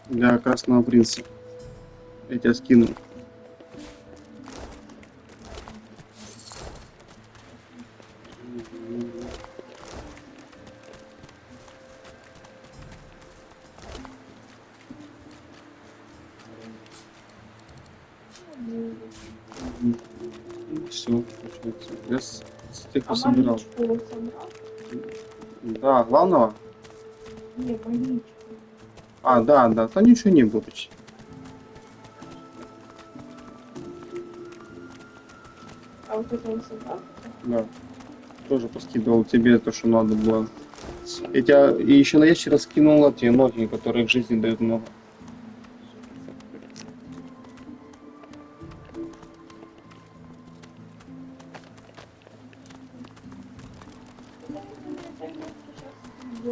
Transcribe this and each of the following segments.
Для Красного Принца. Я тебя скину. Все, получается. Я с тех пособирал. Да, главного? Не, магничку. А, да, да, то ничего не было почти. А вот это он собрал? Да. Тоже поскидывал тебе то, что надо было. Я тебя и еще на ящера скинул те ноги, которые в жизни дают много.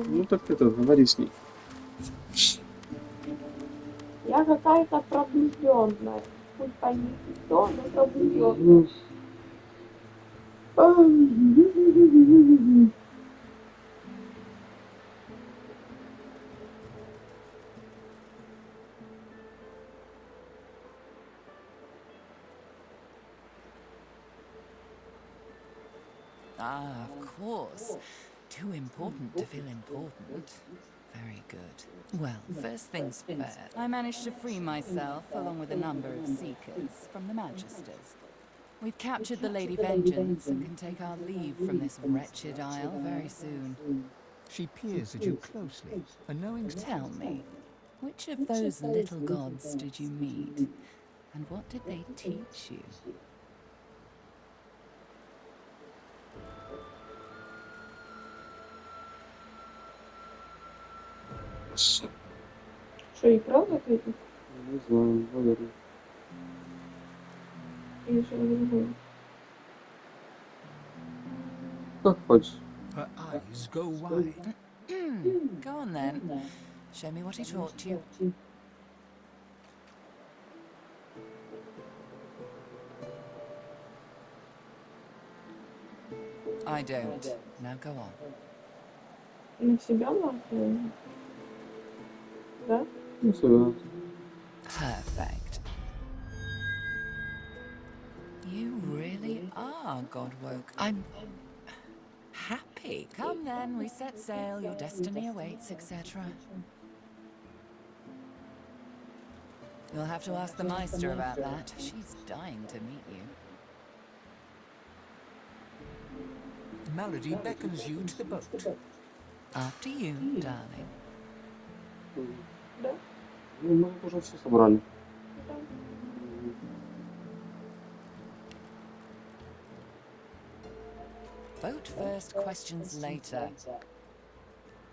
Ну так это, говори с ней. Я какая-то проблюденная. Хоть пойми кто, но проблюденная. Ah, of course. Too important to feel important. Very good. Well, first things first. I managed to free myself, along with a number of Seekers, from the Magisters. We've captured the Lady Vengeance and can take our leave from this wretched isle very soon. She peers at you closely, and knowing... Tell me, which of those little gods did you meet? And what did they teach you? Что, и правда ответил? Не знаю, наверное. Или что-то другое? Как хочешь. Her eyes go wide. Go on then. Show me what he taught you. I don't. Now go on. На себя нахуй? Да? Ну, все, Perfect. You really are God-woke. I'm happy. Come then, we set sail, your destiny awaits, etc. You'll have to ask the Meister about that. She's dying to meet you. Melody beckons you to the boat. After you, darling. Да? Ну, мы тут уже все собрали. Да. Vote first, questions later.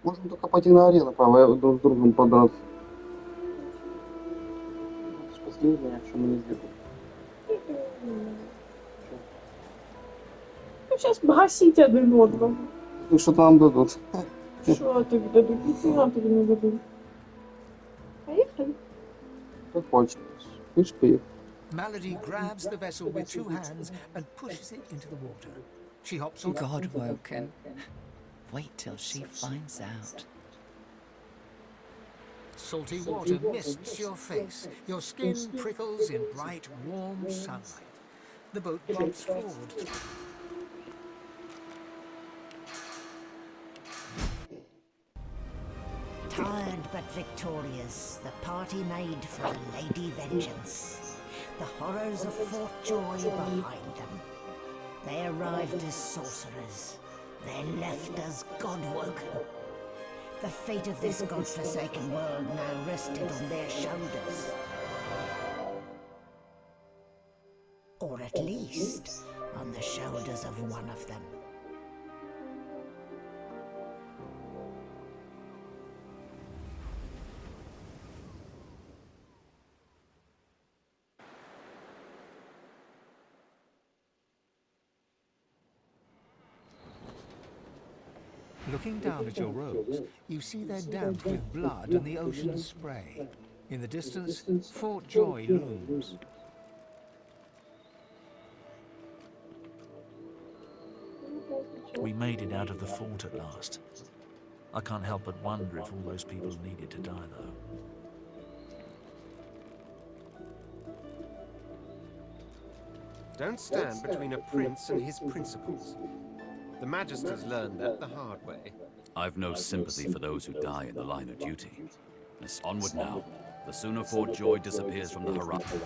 Можем только пойти на арену, друг с другом подраться. Это ж последнее, что мы не сделали. Ну, сейчас гасить один одного. Ну, что-то нам дадут. Что тебе дадут? Нифига тебе не дадут. Поехали. Как хочешь. Видишь, поехали. Melody grabs the vessel with two hands and pushes it into the water. She hops on... God-woken. Wait till she finds out. Salty water mists your face. Your skin prickles in bright, warm sunlight. The boat bumps forward. Tired but victorious, the party made for the Lady Vengeance. The horrors of Fort Joy behind them. They arrived as sorcerers. They left as God-woken. The fate of this godforsaken world now rested on their shoulders. Or at least on the shoulders of one of them. Looking down at your robes, you see they're damp with blood and the ocean's spray. In the distance, Fort Joy looms. We made it out of the fort at last. I can't help but wonder if all those people needed to die, though. Don't stand between a prince and his principles. The Magisters learned that the hard way. I've no sympathy for those who die in the line of duty. Let's onward now. The sooner Fort Joy disappears from the horizon.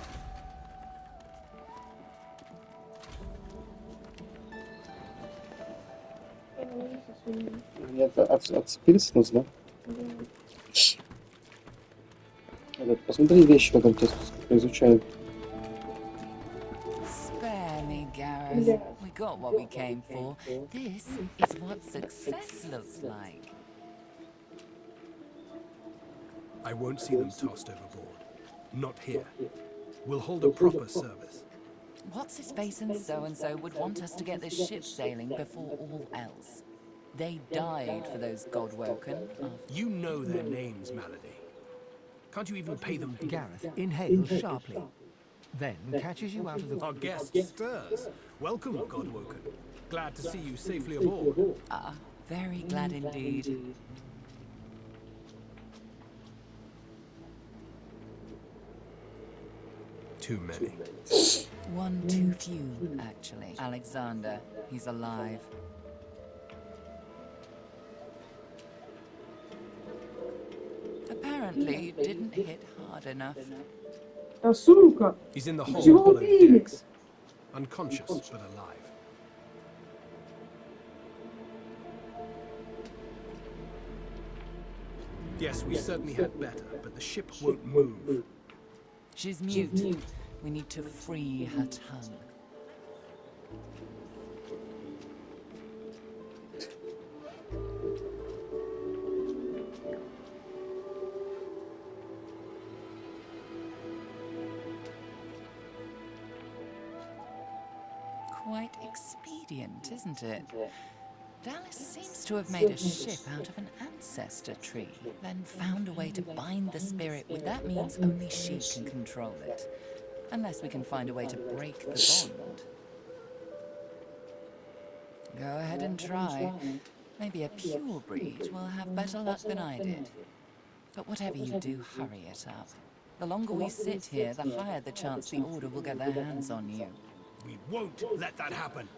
Это отцепились нужно. Посмотри вещи, которые тебе изучают. Spare me, Gareth. Yeah. We got what we came for. This is what success looks like. I won't see them tossed overboard. Not here. We'll hold a proper service. What's his face and so would want us to get this ship sailing before all else. They died for those Godwoken. You know their names, Malady. Can't you even pay them? Gareth inhales sharply, then catches you out of the... Our guest stirs. Welcome, Godwoken. Glad to see you safely aboard. Ah, very glad indeed. Too many. One too few, actually. Alexander, he's alive. Apparently, didn't hit hard enough. Да сука! He's in the hold Чего below убили? decks. Unconscious, but alive. Yes, we certainly had better, but the ship won't move. She's mute. We need to free her tongue. Quite expedient, isn't it? Dallas seems to have made a ship out of an ancestor tree, then found a way to bind the spirit with that means only she can control it. Unless we can find a way to break the bond. Go ahead and try. Maybe a pure breed will have better luck than I did. But whatever you do, hurry it up. The longer we sit here, the higher the chance the Order will get their hands on you. We won't let that happen.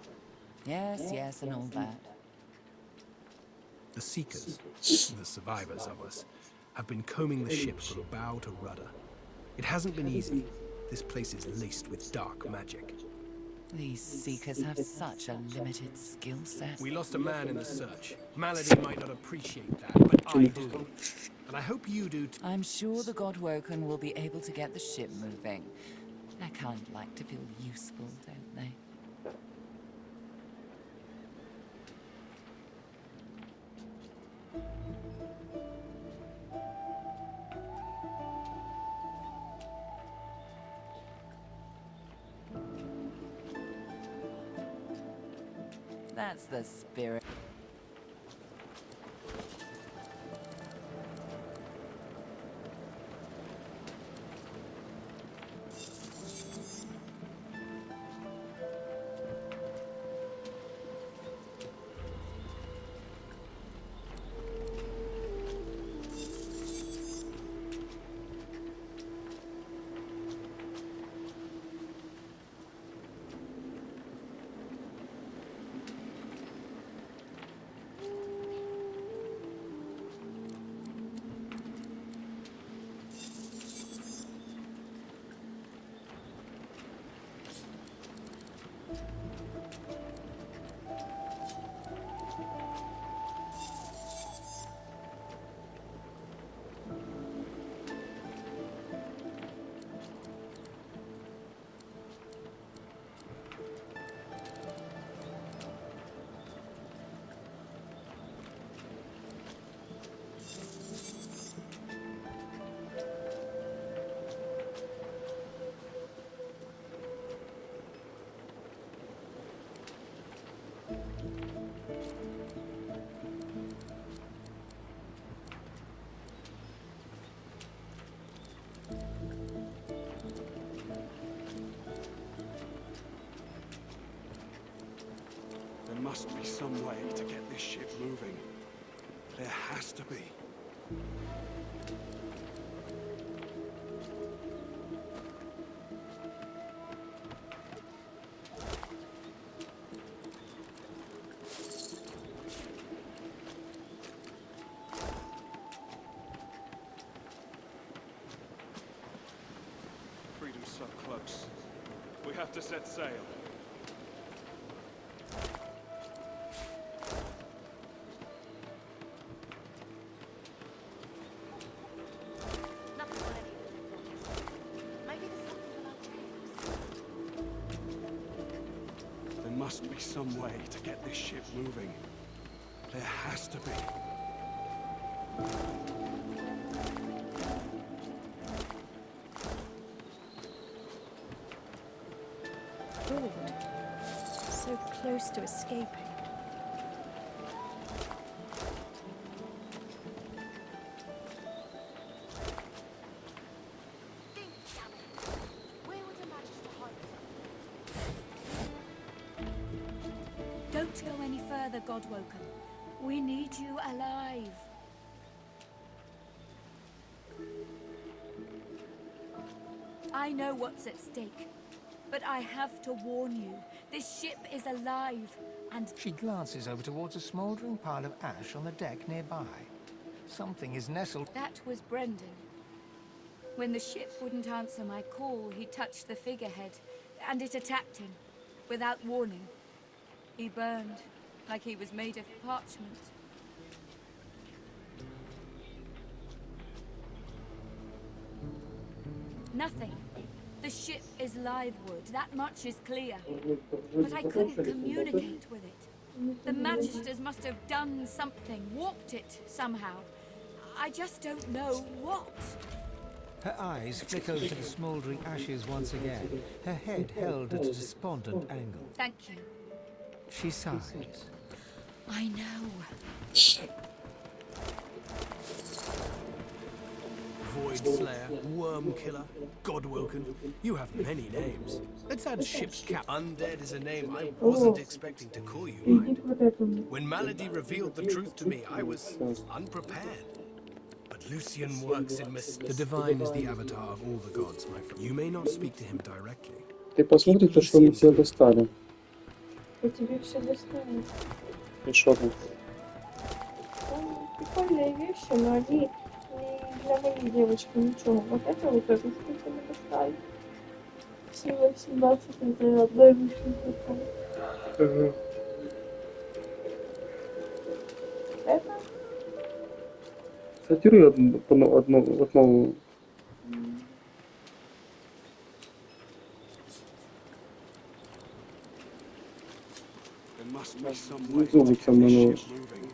Yes, and all that. The Seekers, the survivors of us, have been combing the ship from bow to rudder. It hasn't been easy. This place is laced with dark magic. These Seekers have such a limited skill set. We lost a man in the search. Malady might not appreciate that, but I do. And I hope you do too. I'm sure the Godwoken will be able to get the ship moving. They kind of like to feel useful, don't they? That's the spirit. There must be some way to get this ship moving. There has to be. boats. We have to set sail. There must be some way to get this ship moving. There has to be. Good. So close to escaping. Don't go any further, Godwoken. We need you alive. I know what's at stake, but I have to warn you. This ship is alive, and... She glances over towards a smouldering pile of ash on the deck nearby. Something is nestled... That was Brendan. When the ship wouldn't answer my call, he touched the figurehead, and it attacked him, without warning. He burned, like he was made of parchment. Nothing. The ship is live wood, that much is clear. But I couldn't communicate with it. The Magisters must have done something, warped it somehow. I just don't know what. Her eyes flick over to the smouldering ashes once again, her head held at a despondent angle. Thank you. She sighs. I know. Void Slayer, Worm Killer, Godwoken. You have many names. Let's add ship's cap. Undead is a name I wasn't expecting to call you, mind. When Malady revealed the truth to me, I was unprepared. But Lucian works in mystique. The Divine is the avatar of all the gods, my friend. You may not speak to him directly. Ты посмотри, то, что мы тебе достали. По тебе все достанет. И что там? Там прикольные вещи, но они не для моей девочки ничего. Вот это вот это сколько мы достали. Сила 17 это одной вышли только. Это? Сортируй одну. Must be some way to Зубы get там this много. ship moving.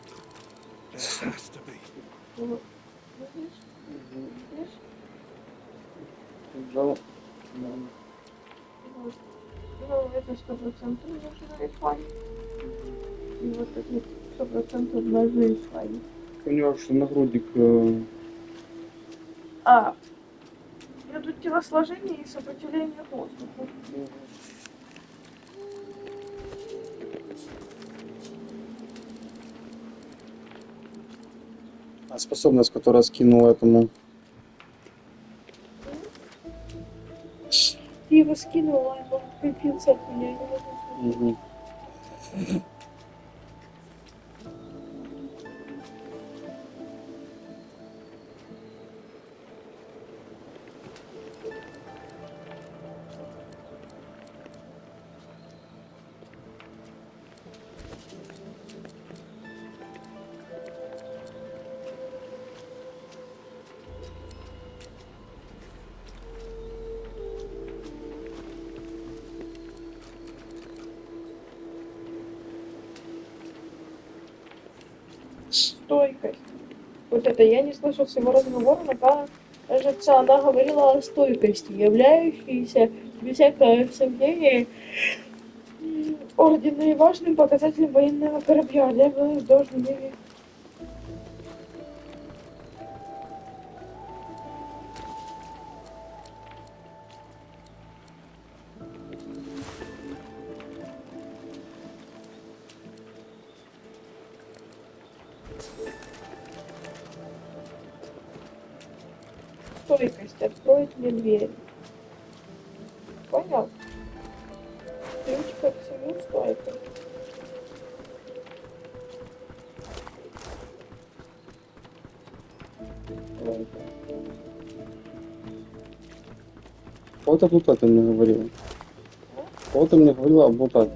There has to be. Вот. Видишь? Видишь? Жал. Вот. Ну, это 100% ножевые флай. И вот эти 100% ножевые флай. У него что нагрудник. Идут телосложение и сопротивление воздуху. А способность, которая скинула этому. Ты его скинула, он крепился от меня, я не могу. Стойкость. Вот это я не слышал всего разговора, но кажется, она говорила о стойкости, являющейся, без всякого сомнения, ордена и важным показателем военного корабля, левый в должной мере. Стойкость откроет мне дверь. Понял? Ключка к всему стойкость. Вот облутать ты мне говорила. Вот ты мне говорила облутать.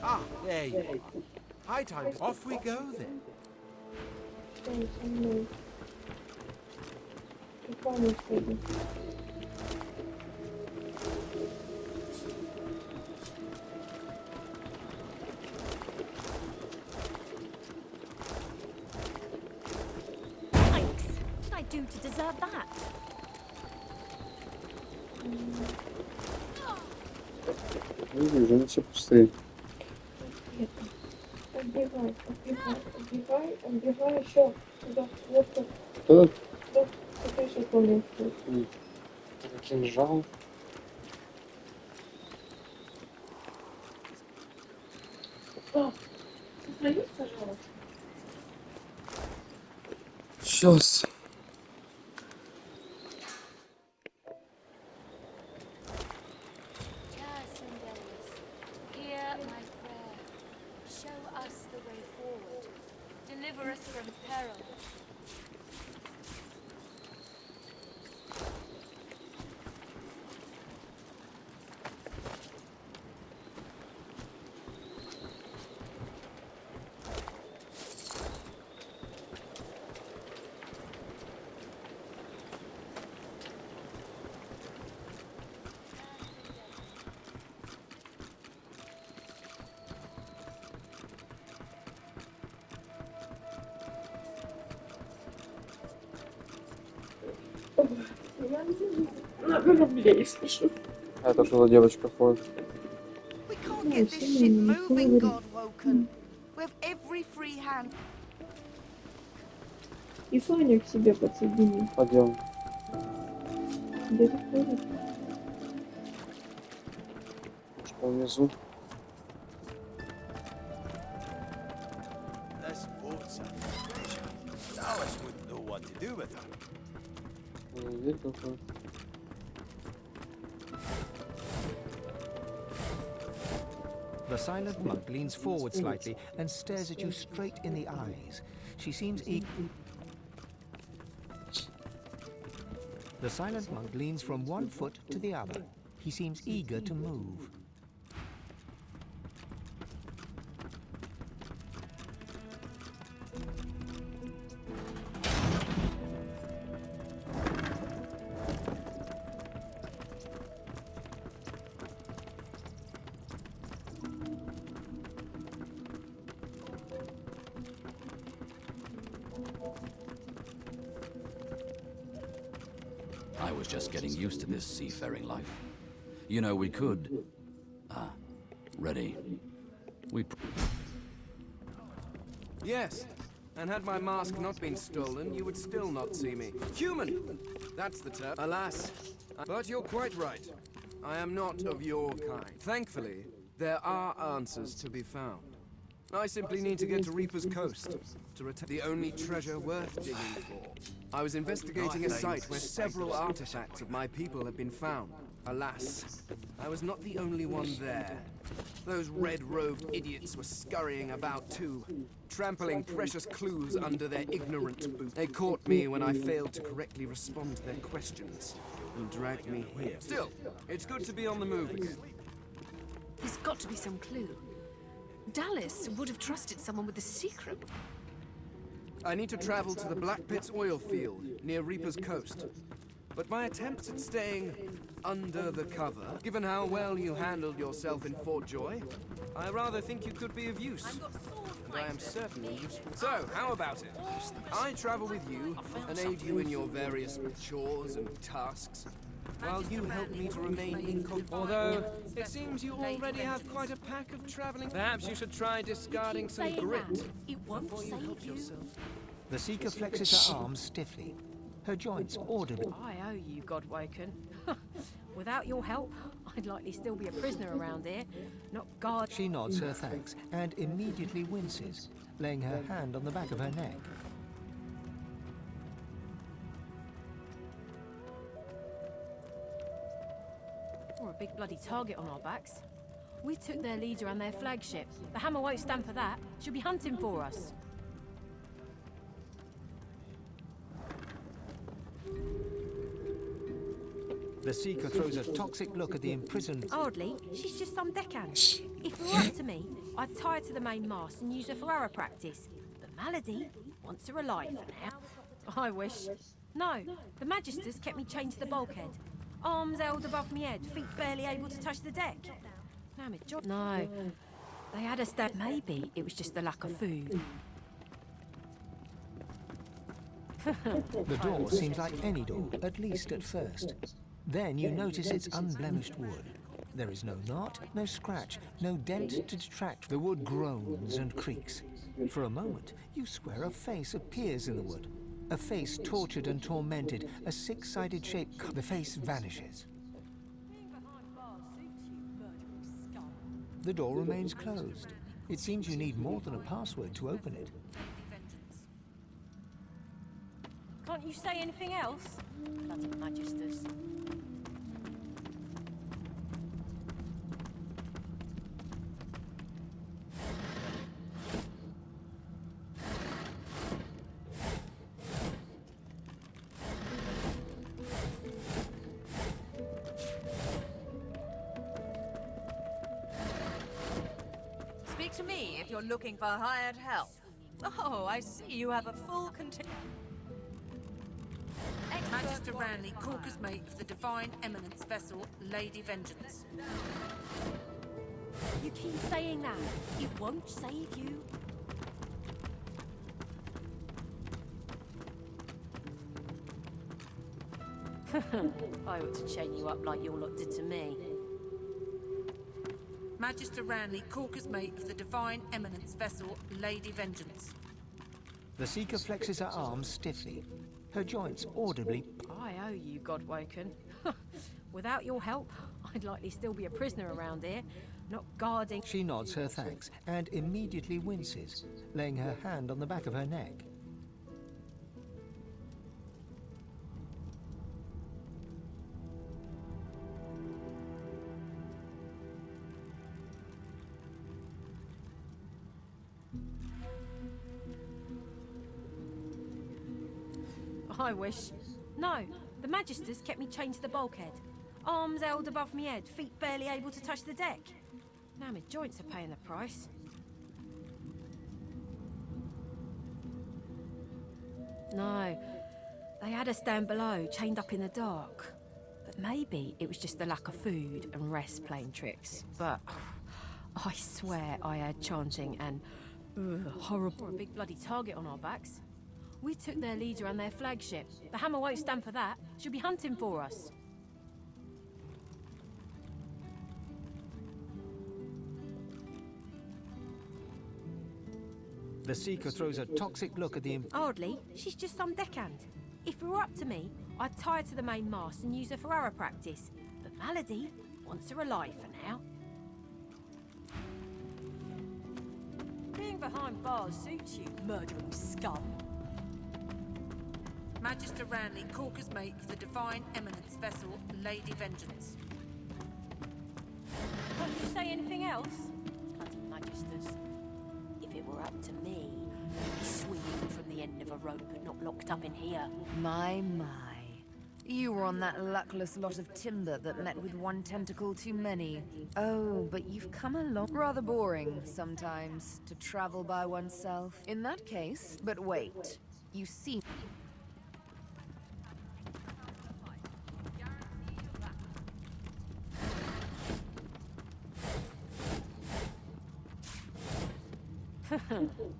Ah, there you are. High time to... Off we go then. Yikes! What did I do to deserve that? Видишь, уже не все пустые. Отбегай еще. Туда, вот тут. Кто-то Да, ты еще помнишь. кинжал. Да. Сохранись, пожалуйста. Сейчас. Hear my prayer. Show us the way forward. Deliver us from peril. Я не вижу. На корабле, если что. А это что за девочка ходит? We can't get this ship moving, Godwoken. We have every free hand. И Фаня к себе подсоедини. Пойдем. Где ты ходишь? Что внизу? This boat's a treasure. Alice wouldn't know what to do with her. Дверь какой? The silent monk leans forward slightly and stares at you straight in the eyes. She seems eager. The silent monk leans from one foot to the other. He seems eager to move. I was just getting used to this seafaring life. You know, we could... Ah, ready. Yes, and had my mask not been stolen, you would still not see me. Human! That's the term. Alas. But you're quite right. I am not of your kind. Thankfully, there are answers to be found. I simply need to get to Reaper's Coast to return the only treasure worth digging for. I was investigating a site where several artifacts of my people have been found. Alas, I was not the only one there. Those red-robed idiots were scurrying about too, trampling precious clues under their ignorant boots. They caught me when I failed to correctly respond to their questions and dragged me here. Still, it's good to be on the move again. There's got to be some clue. Dallas would have trusted someone with a secret. I need to travel to the Black Pit's oil field near Reaper's Coast. But my attempts at staying under the cover, given how well you handled yourself in Fort Joy, I rather think you could be of use. And I am certainly useful. So, how about it? I travel with you and aid you in your various chores and tasks, while you help me to remain incognito. Although, it seems you already have quite a pack of traveling. Perhaps you should try discarding some grit It won't before you save help you. yourself. The Seeker flexes her arms stiffly. Her joints audibly. I owe you, Godwoken. Without your help, I'd likely still be a prisoner around here, not guard. She nods her thanks and immediately winces, laying her hand on the back of her neck. We're a big bloody target on our backs. We took their leader and their flagship. The Hammer won't stand for that. She'll be hunting for us. The Seeker throws a toxic look at the imprisoned... Hardly. She's just some deckhand. If it were up to me, I'd tie her to the main mast and use her for arrow practice. But Malady wants her alive for now. I wish. No, the Magisters kept me chained to the bulkhead. Arms held above my head, feet barely able to touch the deck. Now my job... No, they had us stand... Maybe it was just the lack of food. The door seems like any door, at least at first. Then you notice it's unblemished wood. There is no knot, no scratch, no dent to detract. The wood groans and creaks. For a moment, you swear a face appears in the wood. A face tortured and tormented, a six-sided shape. The face vanishes. The door remains closed. It seems you need more than a password to open it. Can't you say anything else? Bloody Magisters. Speak to me if you're looking for hired help. Oh, I see you have a full contingent. Magister Ranley, Corker's mate for the Divine Eminence vessel, Lady Vengeance. You keep saying that. It won't save you. I ought to chain you up like your lot did to me. Magister Ranley, Corker's mate for the Divine Eminence vessel, Lady Vengeance. The Seeker flexes her arms stiffly. Her joints audibly... I owe you, Godwoken. Without your help, I'd likely still be a prisoner around here, not guarding... She nods her thanks and immediately winces, laying her hand on the back of her neck. I wish. No, the Magisters kept me chained to the bulkhead. Arms held above my head, feet barely able to touch the deck. Now my joints are paying the price. No, they had us down below, chained up in the dark. But maybe it was just the lack of food and rest playing tricks. But I swear I heard chanting and horrible... Or a big bloody target on our backs. We took their leader and their flagship. The Hammer won't stand for that. She'll be hunting for us. The Seeker throws a toxic look at the... Hardly. She's just some deckhand. If it were up to me, I'd tie her to the main mast and use her for arrow practice. But Malady wants her alive for now. Being behind bars suits you, murdering scum. Magister Ranley, Corker's mate for the Divine Eminence vessel, Lady Vengeance. Can't you say anything else? Bloody Magisters. If it were up to me, you'd be swinging from the end of a rope, not locked up in here. My. You were on that luckless lot of timber that met with one tentacle too many. Oh, but you've come along. Rather boring, sometimes, to travel by oneself. In that case, but wait. You see...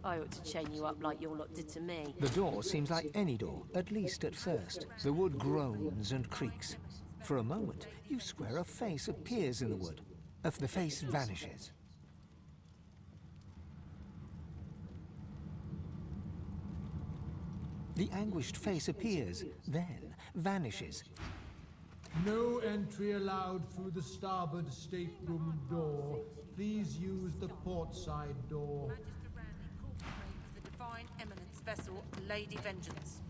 I ought to chain you up like your lot did to me. The door seems like any door, at least at first. The wood groans and creaks. For a moment, you swear a face appears in the wood. The face vanishes. The anguished face appears, then vanishes. No entry allowed through the starboard stateroom door. Please use the port side door. The Divine Eminence vessel, Lady Vengeance.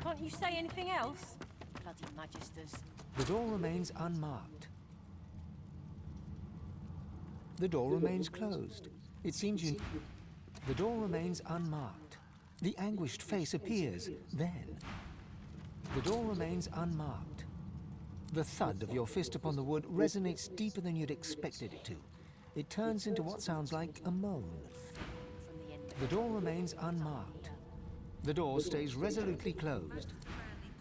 Can't you say anything else? Bloody Magisters. The door remains unmarked. The door remains closed. It seems you... The door remains unmarked. The anguished face appears, then... The door remains unmarked. The thud of your fist upon the wood resonates deeper than you'd expected it to. It turns into what sounds like a moan. The door remains unmarked. The door stays resolutely closed.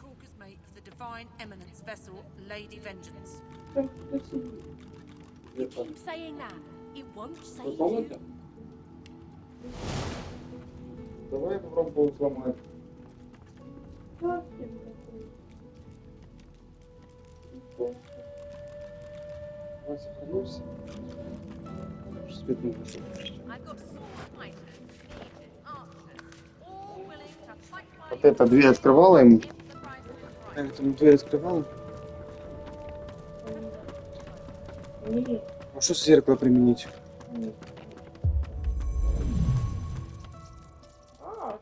Caucus mate of the Divine Eminence vessel, Lady Vengeance. You keep saying that. It won't save you. Давай я попробую взломать. Давай сохранюсь. Свет не вышел. Вот эта дверь открывала ему? Этому дверь открывала? А что с зеркало применить?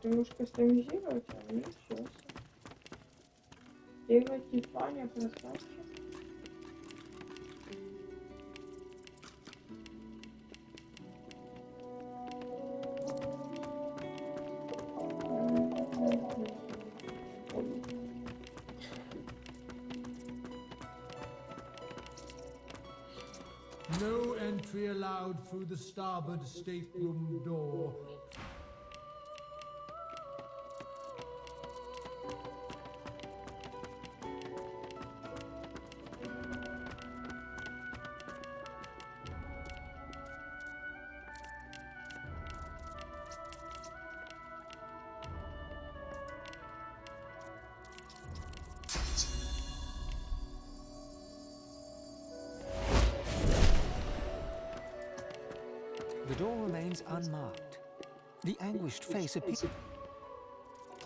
Ты можешь кастомизировать, а ничего себе. Делать Тифаня, красавчик. No entry allowed through the starboard stateroom door. The door remains unmarked. The anguished face appears.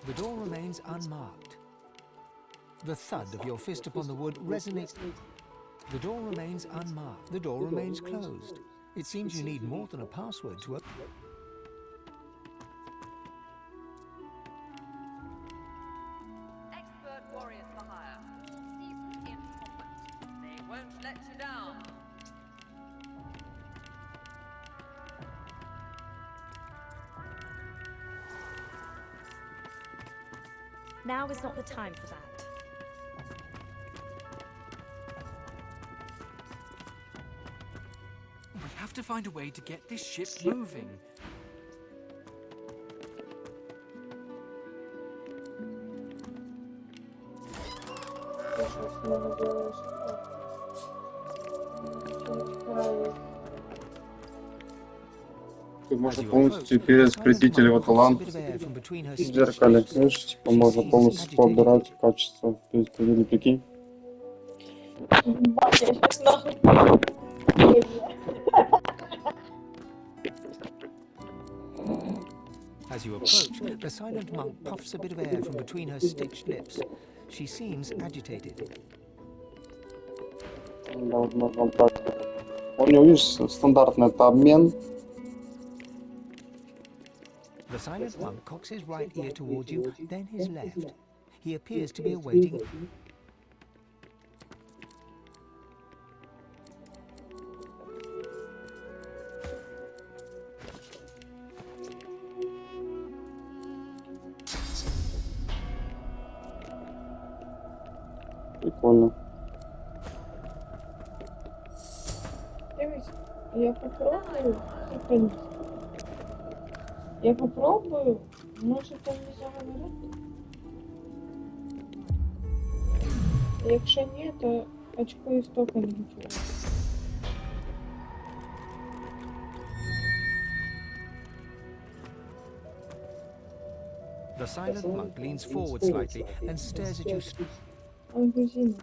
The door remains unmarked. The thud of your fist upon the wood resonates. The door remains unmarked. The door remains closed. It seems you need more than a password to open. Expert warriors for hire. Seasoned in combat. They won't let you down. Now is not the time for that. We have to find a way to get this ship moving. Тут можно полностью перераскрутить его талант в зеркале. Видишь, типа можно полностью поубирать качество. Перераскрутили, прикинь. Бать, я сейчас нахуй. As you approach, the silent monk puffs a bit of air from between her stitched lips. She seems agitated. Да, вот можно убрать. У него, видишь, стандартный это обмен. The silent monk cocks his right ear towards you, then his left. He appears to be awaiting. Прикольно. Я попробую сохранить. Я попробую. Может он не заговорить? Якщо ні, то очко і стока не нічого. The silent monk leans forward slightly and stares at you. Он грузин.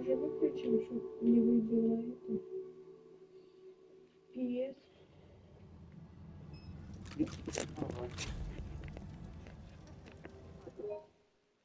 Уже выключил, чтобы не выбило это.